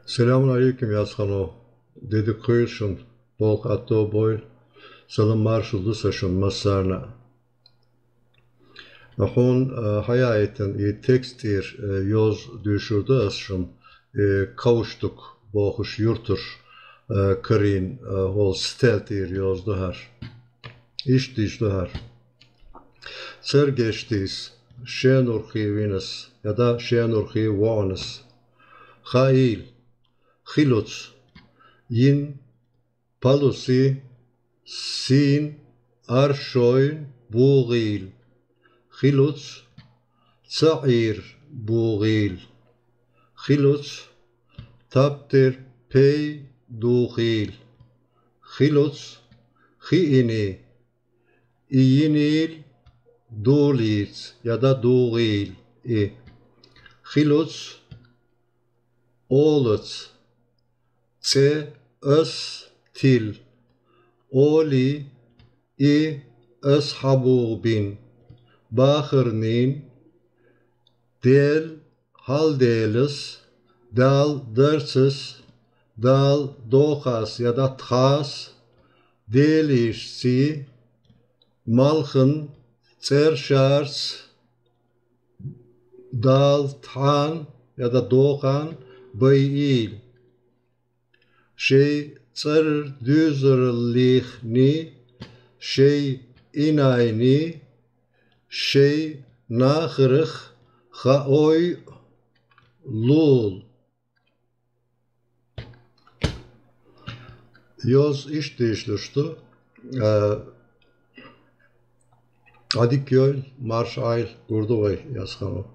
Selamun aleyküm yazgano. Dedi kıyışın. Bol atto boy. Salın marşuldu saşın masarna. Nahon hayayetin tekstir yoz düşürdü asşın. Kavuştuk boğuş yurtur. Kırın hol steltir yozdu her. İş dişli her. Sergeçtiz. Şenurhi vinas ya da şenurhi vanas. Hail. Hiluts. Yin palusi sin arşoyn buğil hiluts tsa'ir buğil hiluts taptir pey duğil hiluts hiini iyinil dulits ya da duğil hiluts oğluts tse ös til oli ashabu bin bahırnin del hal delis dal dersiz dal dohas ya da tхас delişsi malhın tserşars dal than ya da doğan beyil şey tsır düzürlihni şey inayni şey nahırıh haoy lul yoz iş değiştirdi. Adik yol marş ayl gurdu vay yazkanı.